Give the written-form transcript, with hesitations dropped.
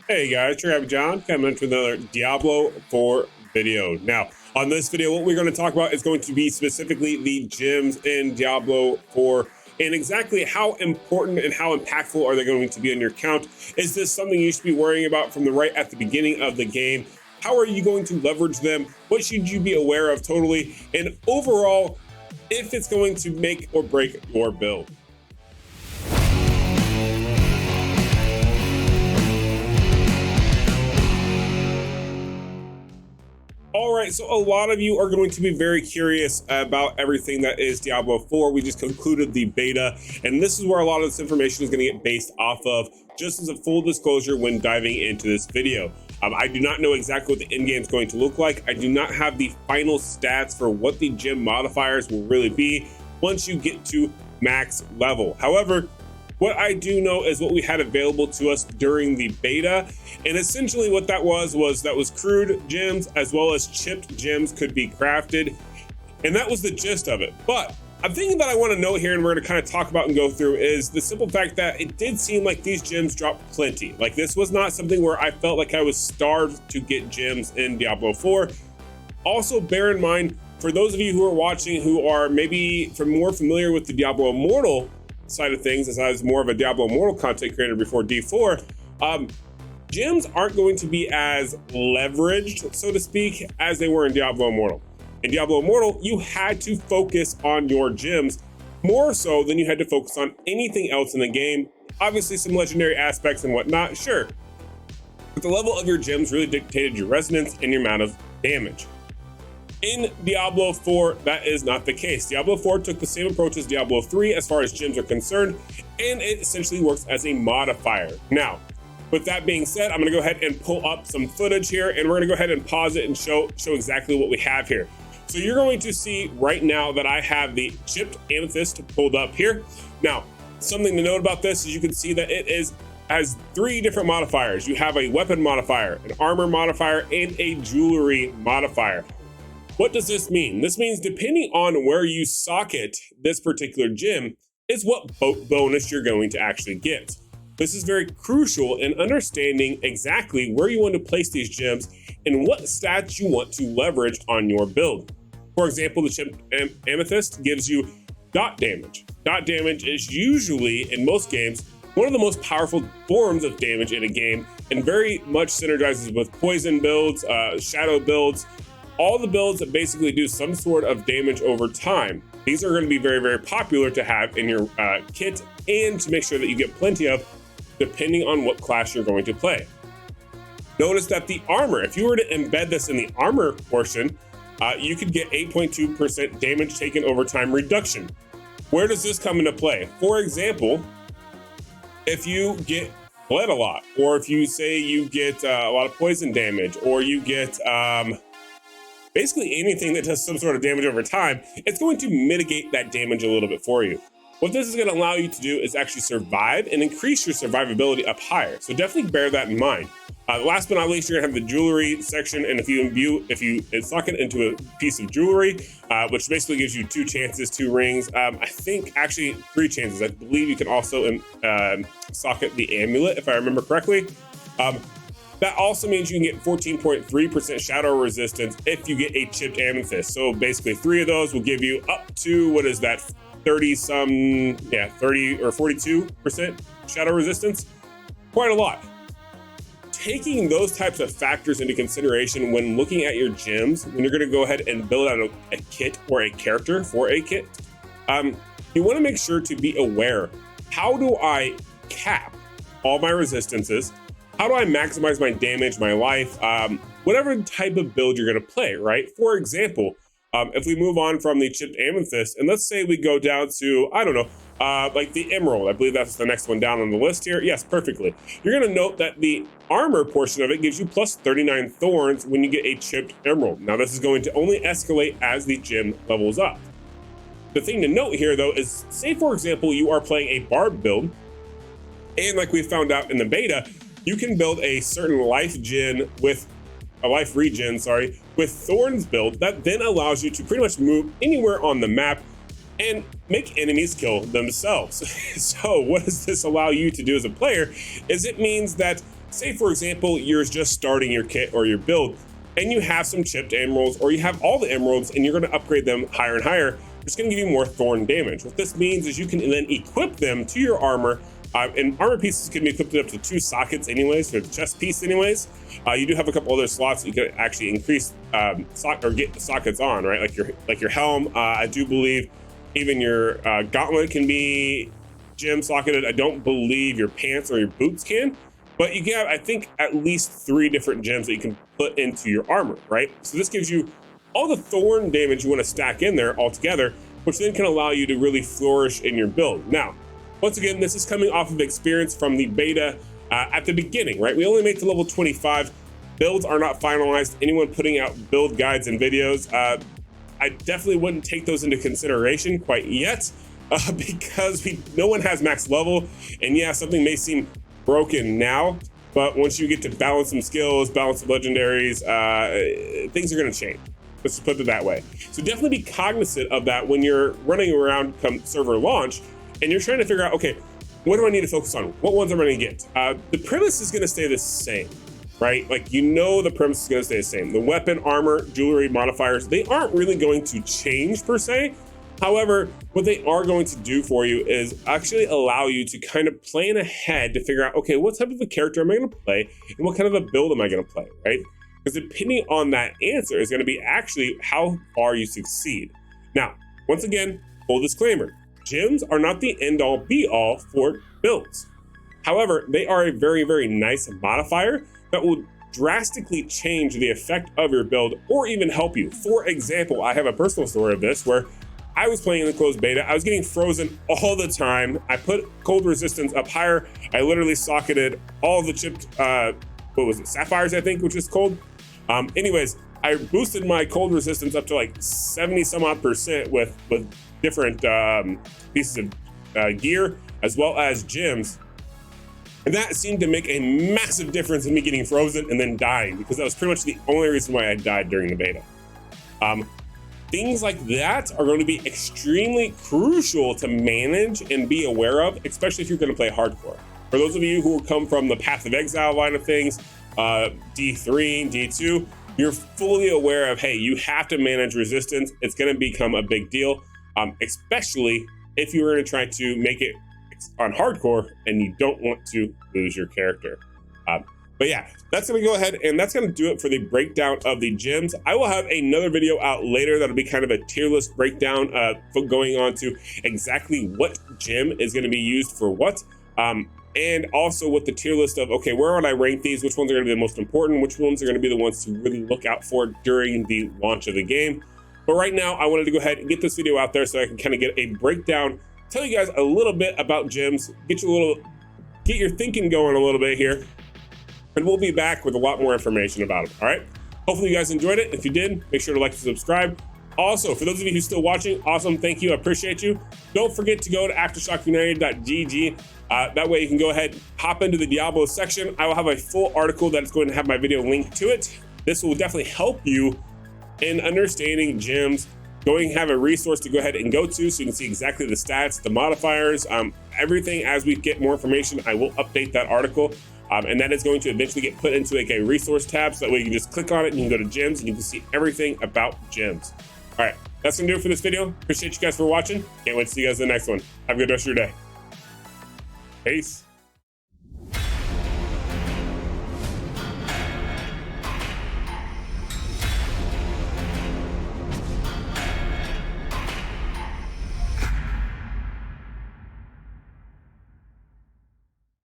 Hey guys, John coming into another Diablo 4 video. Now, on this video, what we're going to talk about is going to be specifically the gems in Diablo 4 and exactly how important and how impactful are they going to be on your account. Is this something you should be worrying about from the right at the beginning of the game? How are you going to leverage them? What should you be aware of totally? And overall, if it's going to make or break your build. All right, so a lot of you are going to be very curious about everything that is Diablo 4. We just concluded the beta, and this is where a lot of this information is going to get based off of, just as a full disclosure when diving into this video. I do not know exactly what the end game is going to look like. I do not have the final stats for what the gem modifiers will really be once you get to max level. However, what I do know is what we had available to us during the beta. And essentially what that was crude gems as well as chipped gems could be crafted. And that was the gist of it. But a thing that I want to note here and we're going to kind of talk about and go through is the simple fact that it did seem like these gems dropped plenty. Like this was not something where I felt like I was starved to get gems in Diablo 4. Also bear in mind, for those of you who are watching who are maybe more familiar with the Diablo Immortal side of things, as I was more of a Diablo Immortal content creator before D4, gems aren't going to be as leveraged, so to speak, as they were in Diablo Immortal. In Diablo Immortal, you had to focus on your gems more so than you had to focus on anything else in the game. Obviously, some legendary aspects and whatnot, sure. But the level of your gems really dictated your resonance and your amount of damage. In Diablo 4, that is not the case. Diablo 4 took the same approach as Diablo 3 as far as gems are concerned, and it essentially works as a modifier. Now, with that being said, I'm gonna go ahead and pull up some footage here, and we're gonna go ahead and pause it and show exactly what we have here. So you're going to see right now that I have the chipped amethyst pulled up here. Now, something to note about this is you can see that it has three different modifiers. You have a weapon modifier, an armor modifier, and a jewelry modifier. What does this mean? This means depending on where you socket this particular gem is what bonus you're going to actually get. This is very crucial in understanding exactly where you want to place these gems and what stats you want to leverage on your build. For example, the chipped amethyst gives you dot damage. Dot damage is usually, in most games, one of the most powerful forms of damage in a game and very much synergizes with poison builds, shadow builds, all the builds that basically do some sort of damage over time. These are going to be very, very popular to have in your kit and to make sure that you get plenty of, depending on what class you're going to play. Notice that the armor, if you were to embed this in the armor portion, you could get 8.2% damage taken over time reduction. Where does this come into play? For example, if you get bled a lot, or if you say you get a lot of poison damage, or you get basically anything that does some sort of damage over time, it's going to mitigate that damage a little bit for you. What this is going to allow you to do is actually survive and increase your survivability up higher. So definitely bear that in mind. Last but not least, you're gonna have the jewelry section, and if you sock it into a piece of jewelry, which basically gives you 2 chances, 2 rings. I think actually 3 chances. I believe you can also socket the amulet, if I remember correctly. That also means you can get 14.3% shadow resistance if you get a chipped amethyst. So basically 3 of those will give you up to, what is that, 30 or 42% shadow resistance. Quite a lot. Taking those types of factors into consideration when looking at your gems, when you're going to go ahead and build out a kit or a character for a kit, you want to make sure to be aware, how do I cap all my resistances? How do I maximize my damage, my life, whatever type of build you're going to play, right? For example, if we move on from the chipped amethyst, and let's say we go down to, I don't know, like the emerald. I believe that's the next one down on the list here. Yes, perfectly. You're going to note that the armor portion of it gives you plus 39 thorns when you get a chipped emerald. Now, this is going to only escalate as the gem levels up. The thing to note here, though, is say, for example, you are playing a barb build, and like we found out in the beta, you can build a certain life regen with thorns build that then allows you to pretty much move anywhere on the map and make enemies kill themselves. So what does this allow you to do as a player is it means that say for example, you're just starting your kit or your build and you have some chipped emeralds, or you have all the emeralds and you're going to upgrade them higher and higher, it's going to give you more thorn damage. What this means is you can then equip them to your armor, and armor pieces can be equipped up to 2 sockets anyways, for the chest piece anyways. You do have a couple other slots that you can actually increase or get the sockets on, right? Like your helm, I do believe even your gauntlet can be gem socketed. I don't believe your pants or your boots can. But you have, I think, at least 3 different gems that you can put into your armor, right? So this gives you all the thorn damage you want to stack in there all together, which then can allow you to really flourish in your build. Now, once again, this is coming off of experience from the beta at the beginning, right? We only made to level 25. Builds are not finalized. Anyone putting out build guides and videos, I definitely wouldn't take those into consideration quite yet, because no one has max level. And yeah, something may seem broken now, but once you get to balance some skills, balance some legendaries, things are going to change. Let's put it that way. So definitely be cognizant of that when you're running around come server launch and you're trying to figure out, okay, what do I need to focus on? What ones am I going to get? The premise is going to stay the same, right? Like, the premise is going to stay the same. The weapon, armor, jewelry, modifiers, they aren't really going to change per se. However, what they are going to do for you is actually allow you to kind of plan ahead to figure out, okay, what type of a character am I going to play and what kind of a build am I going to play, right? Because depending on that answer is going to be actually how far you succeed. Now, once again, full disclaimer, gems are not the end all be all for builds. However, they are a very, very nice modifier that will drastically change the effect of your build or even help you. For example, I have a personal story of this where I was playing in the closed beta. I was getting frozen all the time. I put cold resistance up higher. I literally socketed all the chipped, sapphires, I think, which is cold. Anyways, I boosted my cold resistance up to like 70 some odd % with different pieces of gear as well as gems. And that seemed to make a massive difference in me getting frozen and then dying, because that was pretty much the only reason why I died during the beta. Things like that are going to be extremely crucial to manage and be aware of, especially if you're going to play hardcore. For those of you who come from the Path of Exile line of things, D3, D2, you're fully aware of, hey, you have to manage resistance. It's going to become a big deal, especially if you're going to try to make it on hardcore and you don't want to lose your character. But yeah, that's going to go ahead and that's going to do it for the breakdown of the gems. I will have another video out later that'll be kind of a tier list breakdown going on to exactly what gem is going to be used for what. And also with the tier list of, okay, where would I rank these? Which ones are going to be the most important? Which ones are going to be the ones to really look out for during the launch of the game? But right now, I wanted to go ahead and get this video out there so I can kind of get a breakdown, tell you guys a little bit about gems, get your thinking going a little bit here. And we'll be back with a lot more information about it, all right? Hopefully you guys enjoyed it. If you did, make sure to like and subscribe. Also, for those of you who are still watching, awesome, thank you, I appreciate you. Don't forget to go to aftershockunited.gg. That way you can go ahead, hop into the Diablo section. I will have a full article that's going to have my video linked to it. This will definitely help you in understanding gems. Going to have a resource to go ahead and go to so you can see exactly the stats, the modifiers, everything. As we get more information, I will update that article. And that is going to eventually get put into like a resource tab, so that way you can just click on it and you can go to gems and you can see everything about gems. All right, that's gonna do it for this video. Appreciate you guys for watching. Can't wait to see you guys in the next one. Have a good rest of your day. Peace.